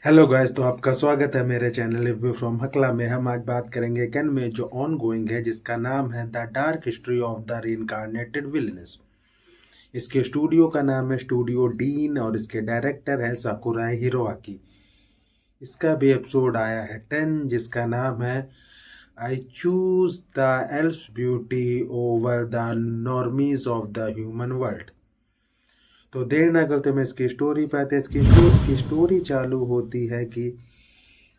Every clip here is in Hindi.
हेलो गाइस, तो आपका स्वागत है मेरे चैनल रिव्यू फ्रॉम हकला में। हम आज बात करेंगे कैन में जो ऑन गोइंग है, जिसका नाम है the dark history of the reincarnated villainess. इसके स्टूडियो का नाम है स्टूडियो डीन और इसके डायरेक्टर है साकुराई हिरोआकी। इसका भी एपिसोड आया है 10, जिसका नाम है I choose the elf beauty over the normies of the human world. तो देर ना करते मैं इसकी स्टोरी पे आते हैं। इसकी स्टोरी चालू होती है कि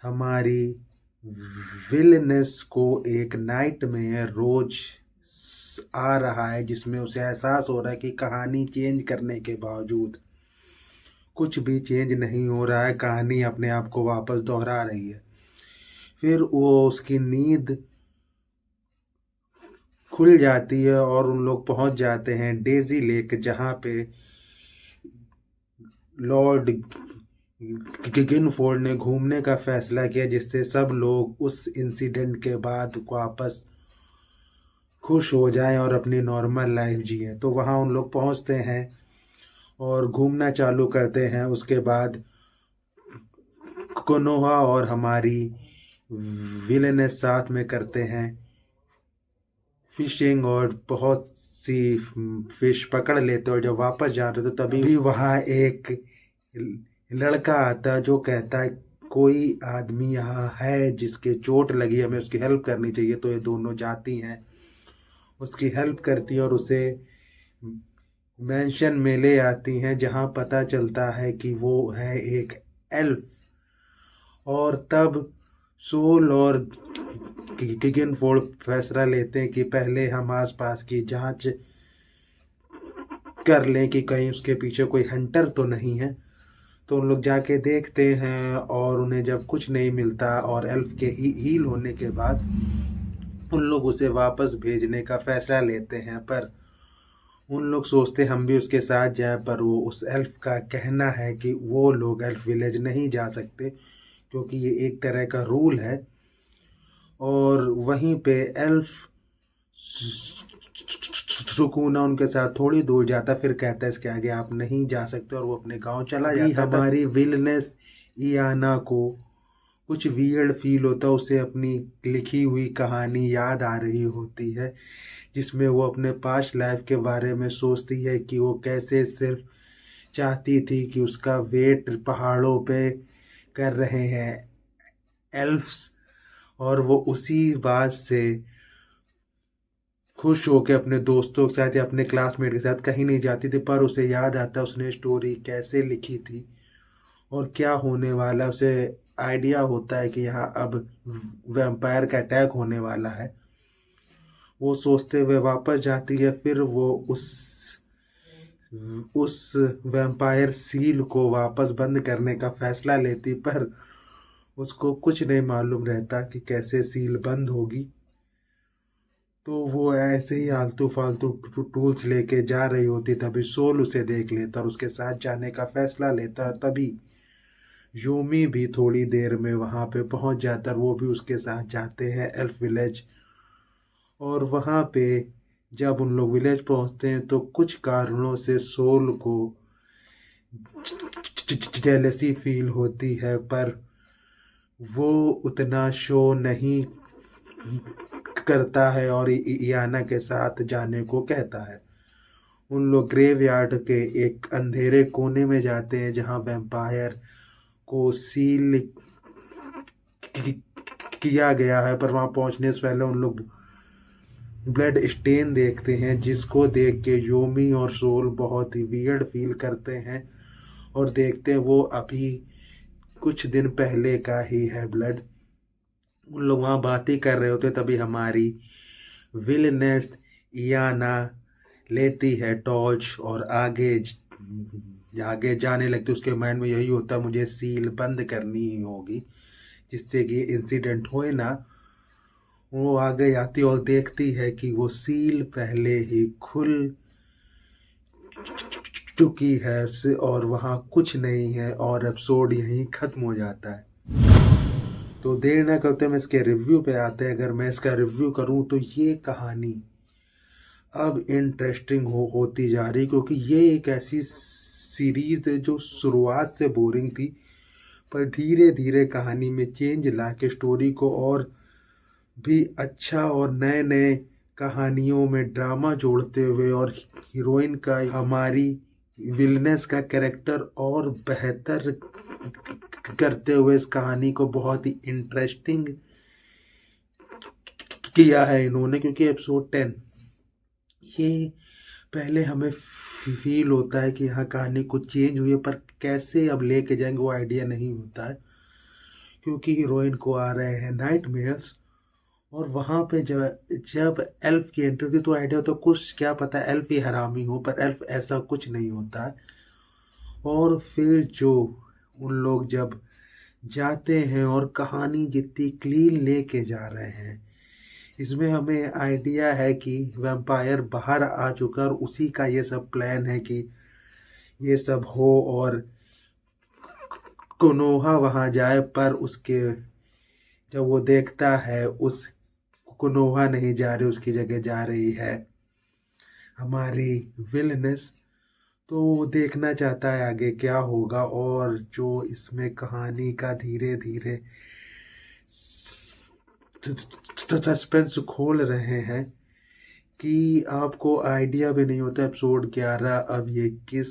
हमारी विलनेस को एक नाइट में रोज आ रहा है, जिसमें उसे एहसास हो रहा है कि कहानी चेंज करने के बावजूद कुछ भी चेंज नहीं हो रहा है, कहानी अपने आप को वापस दोहरा रही है। फिर वो उसकी नींद खुल जाती है और उन लोग पहुंच जाते हैं डेजी लेक, जहाँ पे लॉर्ड गिगनफोर्ड ने घूमने का फैसला किया, जिससे सब लोग उस इंसिडेंट के बाद वापस खुश हो जाएं और अपनी नॉर्मल लाइफ जिएं। तो वहाँ उन लोग पहुँचते हैं और घूमना चालू करते हैं। उसके बाद कोनोहा और हमारी विलेनेस साथ में करते हैं फिशिंग और बहुत सी फिश पकड़ लेते, और जब वापस जा रहे थे तभी भी वहाँ एक लड़का आता है जो कहता है कोई आदमी यहाँ है जिसके चोट लगी, हमें उसकी हेल्प करनी चाहिए। तो ये दोनों जाती हैं, उसकी हेल्प करती हैं और उसे मैंशन में ले आती हैं, जहाँ पता चलता है कि वो है एक एल्फ। और तब सोल और गिगनफोर्ड फैसला लेते हैं कि पहले हम आसपास की जांच कर लें कि कहीं उसके पीछे कोई हंटर तो नहीं है। तो उन लोग जाके देखते हैं और उन्हें जब कुछ नहीं मिलता और एल्फ के हील होने के बाद उन लोग उसे वापस भेजने का फैसला लेते हैं। पर उन लोग सोचते हम भी उसके साथ जाएं, पर वो उस एल्फ का कहना है कि वो लोग एल्फ विलेज नहीं जा सकते, क्योंकि ये एक तरह का रूल है। और वहीं पे एल्फ सुकूना उनके साथ थोड़ी दूर जाता, फिर कहता है इसके आगे आप नहीं जा सकते, और वो अपने गांव चला जाता। हमारी विलनेस इयाना को कुछ वियर्ड फील होता, उसे अपनी लिखी हुई कहानी याद आ रही होती है, जिसमें वो अपने पास्ट लाइफ के बारे में सोचती है कि वो कैसे सिर्फ चाहती थी कि उसका वेट पहाड़ों पे कर रहे हैं एल्फ्स, और वो उसी बात से खुश होकर अपने दोस्तों के साथ या अपने क्लासमेट के साथ कहीं नहीं जाती थी। पर उसे याद आता उसने स्टोरी कैसे लिखी थी और क्या होने वाला। उसे आइडिया होता है कि यहाँ अब वैम्पायर का अटैक होने वाला है। वो सोचते हुए वापस जाती है। फिर वो उस वैम्पायर सील को वापस बंद करने का फैसला लेती, पर उसको कुछ नहीं मालूम रहता कि कैसे सील बंद होगी। तो वो ऐसे ही आलतू फालतू टूल्स लेके जा रही होती, तभी सोल उसे देख लेता और उसके साथ जाने का फैसला लेता। तभी यूमी भी थोड़ी देर में वहां पे पहुंच जाता और वो भी उसके साथ जाते हैं एल्फ विलेज। और वहां पे जब उन लोग विलेज पहुंचते हैं तो कुछ कारणों से सोल को जेलसी फील होती है, पर वो उतना शो नहीं करता है और इयाना के साथ जाने को कहता है। उन लोग ग्रेवयार्ड के एक अंधेरे कोने में जाते हैं, जहां वैम्पायर को सील किया गया है। पर वहां पहुंचने से पहले उन लोग ब्लड स्टेन देखते हैं, जिसको देख के योमी और सोल बहुत ही वियर्ड फील करते हैं और देखते हैं वो अभी कुछ दिन पहले का ही है ब्लड। उन लोग वहाँ बातें कर रहे होते, तभी हमारी विलनेस इयाना लेती है टॉर्च और आगे जाने लगती। उसके माइंड में यही होता मुझे सील बंद करनी ही होगी, जिससे कि इंसिडेंट होए ना। वो आगे जाती और देखती है कि वो सील पहले ही खुल चुकी है और वहाँ कुछ नहीं है, और एपिसोड यहीं खत्म हो जाता है। तो देर न करते मैं इसके रिव्यू पे आते हैं। अगर मैं इसका रिव्यू करूं तो ये कहानी अब इंटरेस्टिंग होती जा रही, क्योंकि ये एक ऐसी सीरीज है जो शुरुआत से बोरिंग थी, पर धीरे धीरे कहानी में चेंज ला के स्टोरी को और भी अच्छा और नए नए कहानियों में ड्रामा जोड़ते हुए और हीरोइन का हमारी विलनेस का कैरेक्टर और बेहतर करते हुए इस कहानी को बहुत ही इंटरेस्टिंग किया है इन्होंने। क्योंकि एपिसोड 10 ये पहले हमें फील होता है कि यहाँ कहानी कुछ चेंज हुई है, पर कैसे अब लेके जाएंगे वो आइडिया नहीं होता है। क्योंकि हीरोइन को आ रहे हैं नाइटमेयर्स, और वहाँ पे जब जब एल्फ की एंट्री थी तो आइडिया तो कुछ क्या पता एल्फ ही हरामी हो, पर एल्फ ऐसा कुछ नहीं होता है। और फिर जो उन लोग जब जाते हैं और कहानी जितनी क्लीन लेके जा रहे हैं, इसमें हमें आइडिया है कि वैम्पायर बाहर आ चुका और उसी का ये सब प्लान है कि ये सब हो और कोनोहा वहाँ जाए। पर उसके जब वो देखता है उस कोनोहा नहीं जा रही, उसकी जगह जा रही है हमारी विलनेस, तो वो देखना चाहता है आगे क्या होगा। और जो इसमें कहानी का धीरे धीरे सस्पेंस खोल रहे हैं कि आपको आइडिया भी नहीं होता एपिसोड 11 अब ये किस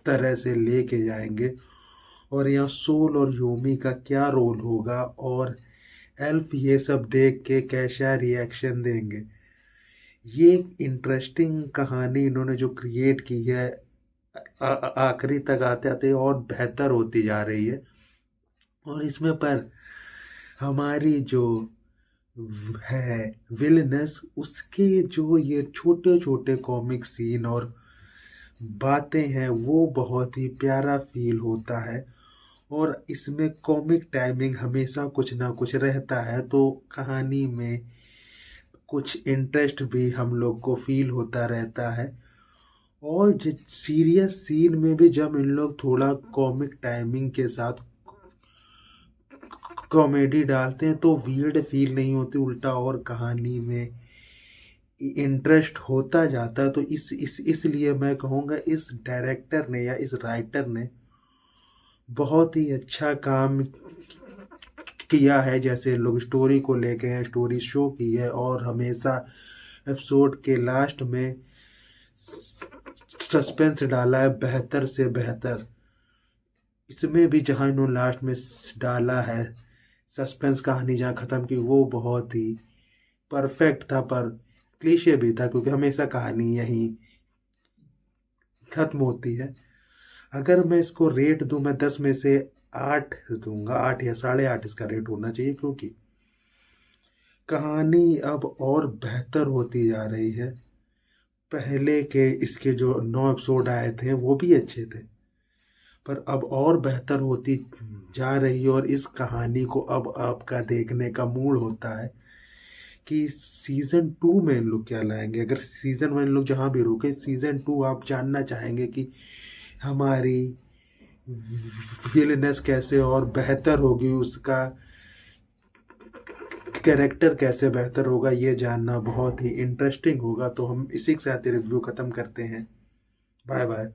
तरह से लेके जाएंगे और यहाँ सोल और योमी का क्या रोल होगा और एल्फ ये सब देख के कैसा रिएक्शन देंगे। ये एक इंटरेस्टिंग कहानी इन्होंने जो क्रिएट की है आखिरी तक आते आते और बेहतर होती जा रही है। और इसमें पर हमारी जो है विलनेस, उसके जो ये छोटे छोटे कॉमिक सीन और बातें हैं वो बहुत ही प्यारा फील होता है। और इसमें कॉमिक टाइमिंग हमेशा कुछ ना कुछ रहता है, तो कहानी में कुछ इंटरेस्ट भी हम लोग को फील होता रहता है। और सीरियस सीन में भी जब इन लोग थोड़ा कॉमिक टाइमिंग के साथ कॉमेडी डालते हैं तो वियर्ड फील नहीं होती, उल्टा और कहानी में इंटरेस्ट होता जाता है। तो इसलिए मैं कहूँगा इस डायरेक्टर ने या इस राइटर ने बहुत ही अच्छा काम किया है। जैसे लोग स्टोरी को लेके हैं, स्टोरी शो की है और हमेशा एपिसोड के लास्ट में सस्पेंस डाला है बेहतर से बेहतर। इसमें भी जहाँ इन्होंने लास्ट में डाला है सस्पेंस कहानी जहाँ ख़त्म की वो बहुत ही परफेक्ट था, पर क्लीशे भी था क्योंकि हमेशा कहानी यहीं ख़त्म होती है। अगर मैं इसको रेट दूं मैं 10 में से 8 दूंगा, 8 या 8.5 इसका रेट होना चाहिए। क्योंकि कहानी अब और बेहतर होती जा रही है। पहले के इसके जो 9 एपिसोड आए थे वो भी अच्छे थे, पर अब और बेहतर होती जा रही है। और इस कहानी को अब आपका देखने का मूड होता है कि सीज़न 2 में इन लोग क्या लाएंगे। अगर सीज़न 1 लोग जहाँ भी रुके, सीज़न 2 आप जानना चाहेंगे कि हमारी विलनेस कैसे और बेहतर होगी, उसका कैरेक्टर कैसे बेहतर होगा, ये जानना बहुत ही इंटरेस्टिंग होगा। तो हम इसी के साथ रिव्यू ख़त्म करते हैं। Bye bye.